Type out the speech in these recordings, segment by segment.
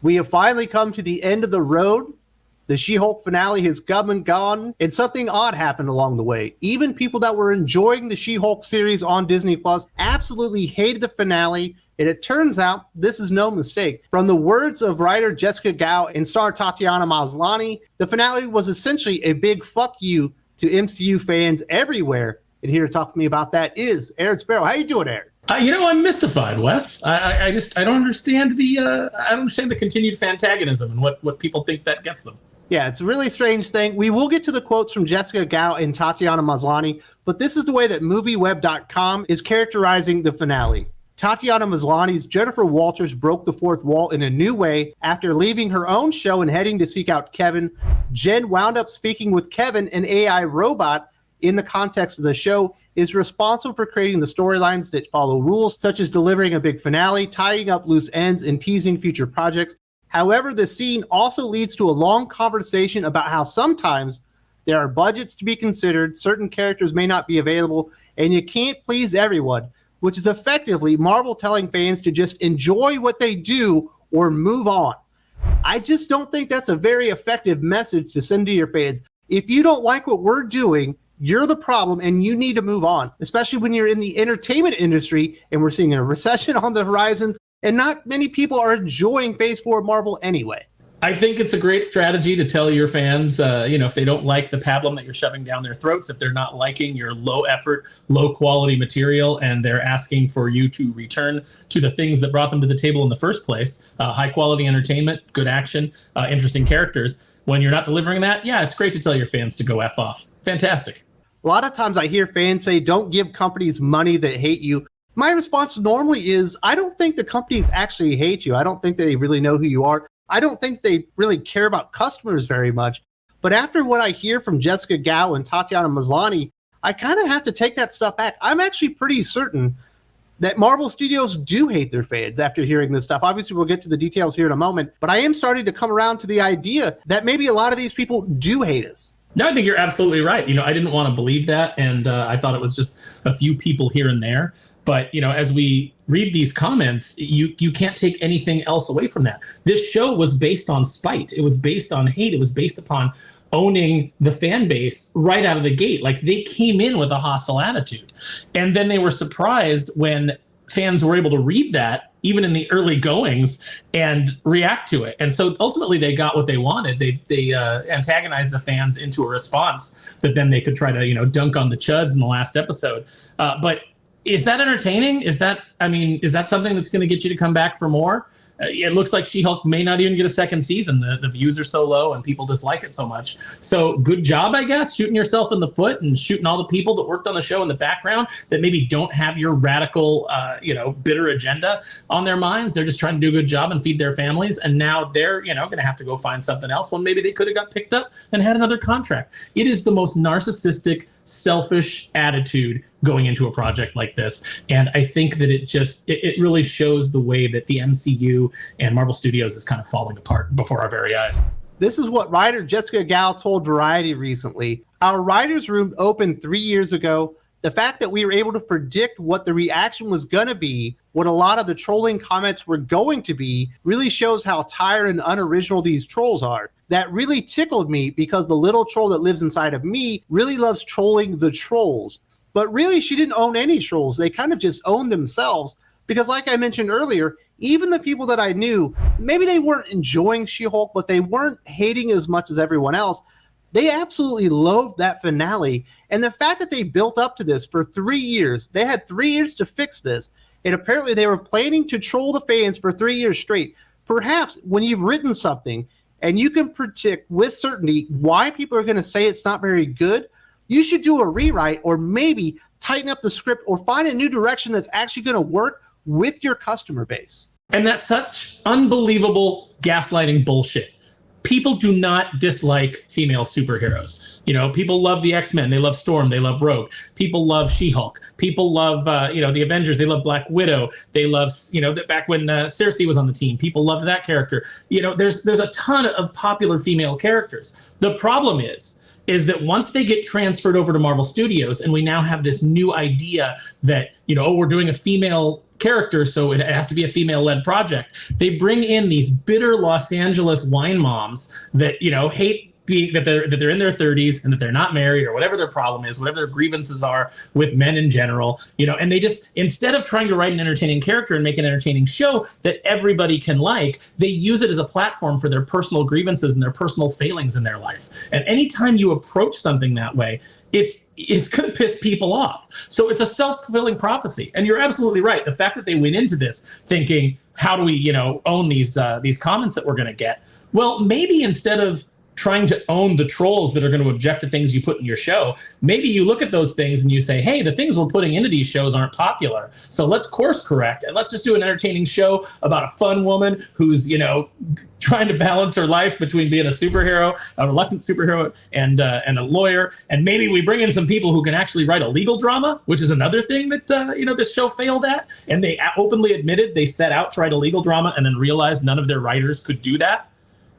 We have finally come to the end of the road. The She-Hulk finale has come and gone, and something odd happened along the way. Even people that were enjoying the She-Hulk series on Disney Plus absolutely hated the finale, and it turns out this is no mistake. From the words of writer Jessica Gao and star Tatiana Maslany, the finale was essentially a big fuck you to MCU fans everywhere. And here to talk to me about that is Aaron Sparrow. How you doing, Aaron? I'm mystified, Wes. I don't understand the continued fantagonism and what people think that gets them. Yeah, it's a really strange thing. We will get to the quotes from Jessica Gao and Tatiana Maslany, but this is the way that MovieWeb.com is characterizing the finale. Tatiana Maslany's Jennifer Walters broke the fourth wall in a new way. After leaving her own show and heading to seek out Kevin, Jen wound up speaking with Kevin, an AI robot, in the context of the show, is responsible for creating the storylines that follow rules, such as delivering a big finale, tying up loose ends, and teasing future projects. However, the scene also leads to a long conversation about how sometimes there are budgets to be considered, certain characters may not be available, and you can't please everyone, which is effectively Marvel telling fans to just enjoy what they do or move on. I just don't think that's a very effective message to send to your fans. If you don't like what we're doing, you're the problem and you need to move on, especially when you're in the entertainment industry and we're seeing a recession on the horizon and not many people are enjoying Phase 4 of Marvel anyway. I think it's a great strategy to tell your fans, if they don't like the pablum that you're shoving down their throats, if they're not liking your low effort, low quality material, and they're asking for you to return to the things that brought them to the table in the first place, high quality entertainment, good action, interesting characters. When you're not delivering that, yeah, it's great to tell your fans to go F off. Fantastic. A lot of times I hear fans say, don't give companies money that hate you. My response normally is, I don't think the companies actually hate you. I don't think they really know who you are. I don't think they really care about customers very much. But after what I hear from Jessica Gao and Tatiana Maslany, I kind of have to take that stuff back. I'm actually pretty certain that Marvel Studios do hate their fans after hearing this stuff. Obviously, we'll get to the details here in a moment, but I am starting to come around to the idea that maybe a lot of these people do hate us. No, I think you're absolutely right. I didn't want to believe that, and I thought it was just a few people here and there. But, as we read these comments, you can't take anything else away from that. This show was based on spite. It was based on hate. It was based upon owning the fan base right out of the gate. Like, they came in with a hostile attitude. And then they were surprised when fans were able to read that, even in the early goings, and react to it. And so ultimately they got what they wanted. They antagonized the fans into a response that then they could try to, dunk on the chuds in the last episode. But is that entertaining? Is that something that's going to get you to come back for more? It looks like She-Hulk may not even get a second season. The views are so low and people dislike it so much. So good job, I guess, shooting yourself in the foot and shooting all the people that worked on the show in the background that maybe don't have your radical, bitter agenda on their minds. They're just trying to do a good job and feed their families. And now they're, going to have to go find something else when maybe they could have got picked up and had another contract. It is the most narcissistic, selfish attitude going into a project like this. And I think that it really shows the way that the MCU and Marvel Studios is kind of falling apart before our very eyes. This is what writer Jessica Gao told Variety recently. Our writer's room opened 3 years ago. The fact that we were able to predict what the reaction was going to be, what a lot of the trolling comments were going to be, really shows how tired and unoriginal these trolls are. That really tickled me because the little troll that lives inside of me really loves trolling the trolls. But really, she didn't own any trolls. They kind of just owned themselves because, like I mentioned earlier, even the people that I knew, maybe they weren't enjoying She-Hulk, but they weren't hating as much as everyone else. They absolutely loathed that finale. And the fact that they built up to this for 3 years, they had 3 years to fix this. And apparently they were planning to troll the fans for 3 years straight. Perhaps when you've written something and you can predict with certainty why people are going to say it's not very good, you should do a rewrite or maybe tighten up the script or find a new direction that's actually going to work with your customer base. And that's such unbelievable gaslighting bullshit. People do not dislike female superheroes. People love the X-Men. They love Storm. They love Rogue. People love She-Hulk. People love, the Avengers. They love Black Widow. They love, back when Cersei was on the team, people loved that character. There's a ton of popular female characters. The problem is that once they get transferred over to Marvel Studios and we now have this new idea that, we're doing a female character, so it has to be a female-led project. They bring in these bitter Los Angeles wine moms that, hate that they're in their 30s and that they're not married or whatever their problem is, whatever their grievances are with men in general, and they just, instead of trying to write an entertaining character and make an entertaining show that everybody can like, they use it as a platform for their personal grievances and their personal failings in their life. And anytime you approach something that way, it's going to piss people off. So it's a self-fulfilling prophecy. And you're absolutely right. The fact that they went into this thinking, how do we, own these comments that we're going to get? Well, maybe instead of trying to own the trolls that are going to object to things you put in your show, maybe you look at those things and you say, hey, the things we're putting into these shows aren't popular, so let's course correct and let's just do an entertaining show about a fun woman who's trying to balance her life between being a superhero, a reluctant superhero, and a lawyer. And maybe we bring in some people who can actually write a legal drama, which is another thing that this show failed at. And they openly admitted they set out to write a legal drama and then realized none of their writers could do that.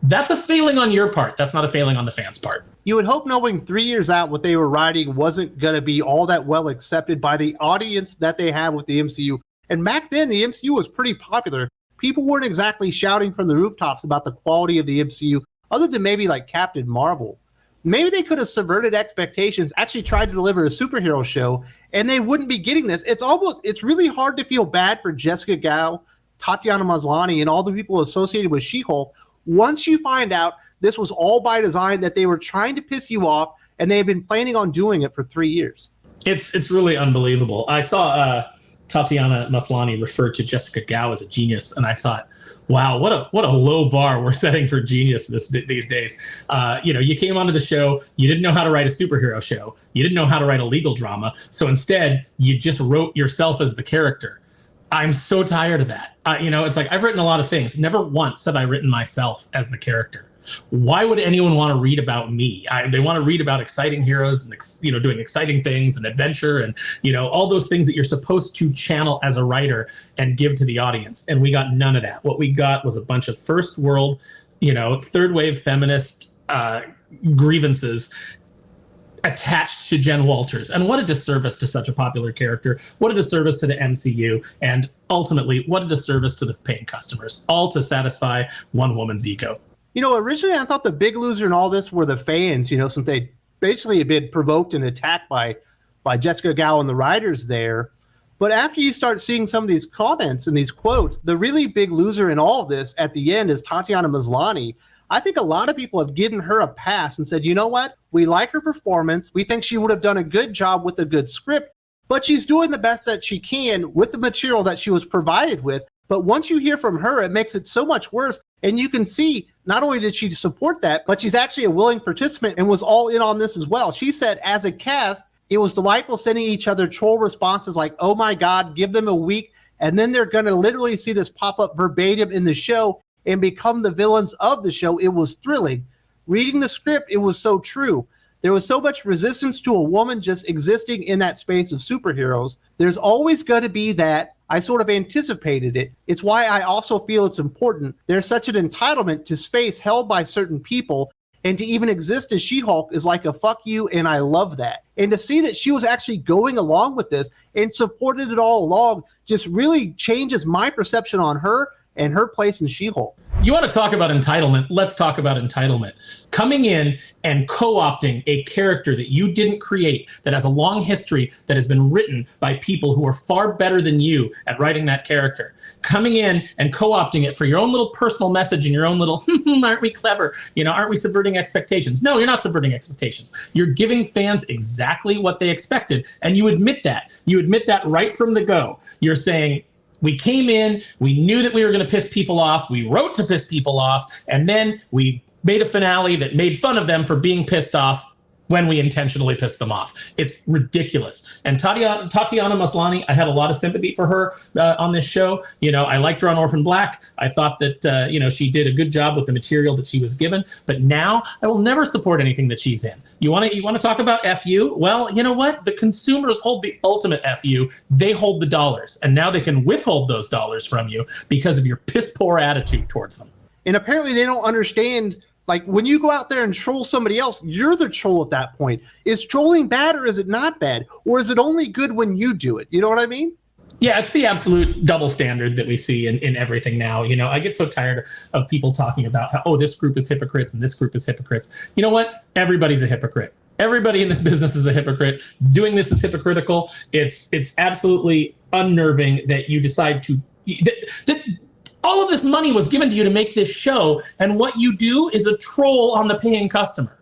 That's a failing on your part. That's not a failing on the fans' part. You would hope, knowing 3 years out what they were writing wasn't going to be all that well accepted by the audience that they have with the MCU. And back then, the MCU was pretty popular. People weren't exactly shouting from the rooftops about the quality of the MCU, other than maybe like Captain Marvel. Maybe they could have subverted expectations, actually tried to deliver a superhero show, and they wouldn't be getting this. It's really hard to feel bad for Jessica Gao, Tatiana Maslany, and all the people associated with She-Hulk once you find out this was all by design, that they were trying to piss you off, and they had been planning on doing it for 3 years. It's really unbelievable. I saw Tatiana Maslany refer to Jessica Gao as a genius, and I thought, wow, what a low bar we're setting for genius these days. You came onto the show, you didn't know how to write a superhero show, you didn't know how to write a legal drama, so instead you just wrote yourself as the character. I'm so tired of that. It's like, I've written a lot of things. Never once have I written myself as the character. Why would anyone want to read about me? They want to read about exciting heroes and, doing exciting things and adventure and, all those things that you're supposed to channel as a writer and give to the audience. And we got none of that. What we got was a bunch of first world, third wave feminist grievances attached to Jen Walters. And what a disservice to such a popular character. What a disservice to the MCU. And ultimately, what a disservice to the paying customers, all to satisfy one woman's ego. Originally I thought the big loser in all this were the fans, since they basically had been provoked and attacked by Jessica Gao and the writers there. But after you start seeing some of these comments and these quotes, the really big loser in all of this at the end is Tatiana Maslany. I think a lot of people have given her a pass and said, you know what? We like her performance. We think she would have done a good job with a good script, but she's doing the best that she can with the material that she was provided with. But once you hear from her, it makes it so much worse. And you can see, not only did she support that, but she's actually a willing participant and was all in on this as well. She said, as a cast, it was delightful sending each other troll responses like, oh my God, give them a week. And then they're going to literally see this pop up verbatim in the show and become the villains of the show. It was thrilling. Reading the script, it was so true. There was so much resistance to a woman just existing in that space of superheroes. There's always going to be that. I sort of anticipated it. It's why I also feel it's important. There's such an entitlement to space held by certain people, and to even exist as She-Hulk is like a fuck you, and I love that. And to see that she was actually going along with this and supported it all along just really changes my perception on her and her place in She-Hulk. You want to talk about entitlement? Let's talk about entitlement. Coming in and co-opting a character that you didn't create, that has a long history, that has been written by people who are far better than you at writing that character. Coming in and co-opting it for your own little personal message and your own little, aren't we clever? Aren't we subverting expectations? No, you're not subverting expectations. You're giving fans exactly what they expected. And you admit that. You admit that right from the go. You're saying, we came in, we knew that we were going to piss people off, we wrote to piss people off, and then we made a finale that made fun of them for being pissed off when we intentionally pissed them off. It's ridiculous. And Tatiana Maslany, I had a lot of sympathy for her on this show. I liked her on Orphan Black. I thought that, she did a good job with the material that she was given. But now I will never support anything that she's in. You want to talk about FU? Well, you know what? The consumers hold the ultimate FU. They hold the dollars. And now they can withhold those dollars from you because of your piss poor attitude towards them. And apparently they don't understand. Like, when you go out there and troll somebody else, you're the troll at that point. Is trolling bad or is it not bad? Or is it only good when you do it? You know what I mean? Yeah, it's the absolute double standard that we see in everything now. You know, I get so tired of people talking about how, oh, this group is hypocrites and this group is hypocrites. You know what? Everybody's a hypocrite. Everybody in this business is a hypocrite. Doing this is hypocritical. It's absolutely unnerving that you decide to that all of this money was given to you to make this show, and what you do is a troll on the paying customer.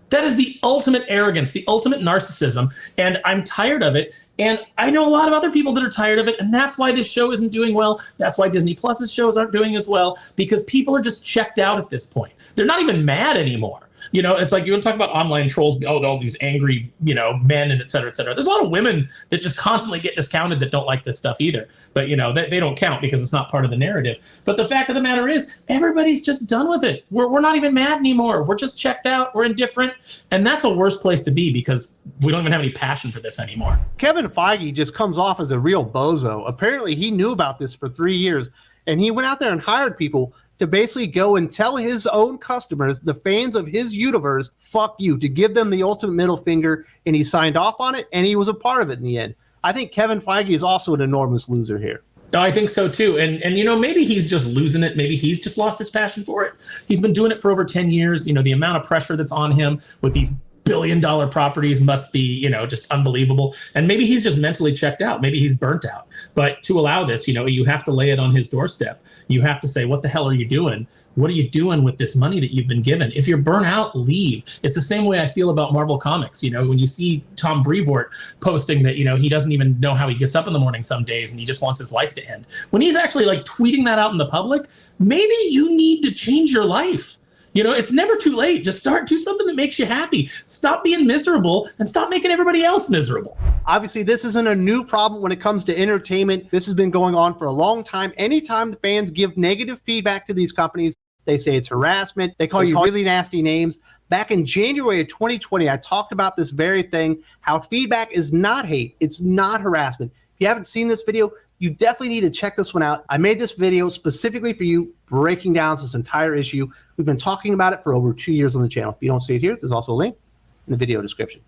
That is the ultimate arrogance, the ultimate narcissism, and I'm tired of it. And I know a lot of other people that are tired of it, and that's why this show isn't doing well. That's why Disney Plus's shows aren't doing as well, because people are just checked out at this point. They're not even mad anymore. You know, it's like you want to talk about online trolls, oh, all these angry, you know, men and et cetera, et cetera. There's a lot of women that just constantly get discounted that don't like this stuff either. But, you know, they don't count because it's not part of the narrative. But the fact of the matter is, everybody's just done with it. We're not even mad anymore. We're just checked out. We're indifferent. And that's a worse place to be because we don't even have any passion for this anymore. Kevin Feige just comes off as a real bozo. Apparently, he knew about this for 3 years, and he went out there and hired people to basically go and tell his own customers, the fans of his universe, fuck you, to give them the ultimate middle finger, and he signed off on it, and he was a part of it in the end. I think Kevin Feige is also an enormous loser here. No, I think so too. And you know, maybe he's just losing it. Maybe he's just lost his passion for it. He's been doing it for over 10 years. You know, the amount of pressure that's on him with these billion-dollar properties must be, you know, just unbelievable. And maybe he's just mentally checked out. Maybe he's burnt out. But to allow this, you know, you have to lay it on his doorstep. You have to say, what the hell are you doing? What are you doing with this money that you've been given? If you're burnt out, leave. It's the same way I feel about Marvel Comics. You know, when you see Tom Brevoort posting that, you know, he doesn't even know how he gets up in the morning some days and he just wants his life to end. When he's actually like tweeting that out in the public, maybe you need to change your life. You know, it's never too late. Just do something that makes you happy. Stop being miserable and stop making everybody else miserable. Obviously, this isn't a new problem when it comes to entertainment. This has been going on for a long time. Anytime the fans give negative feedback to these companies, they say it's harassment. They call you really nasty names. Back in January of 2020, I talked about this very thing, how feedback is not hate. It's not harassment. If you haven't seen this video, you definitely need to check this one out. I made this video specifically for you, breaking down this entire issue. We've been talking about it for over 2 years on the channel. If you don't see it here, there's also a link in the video description.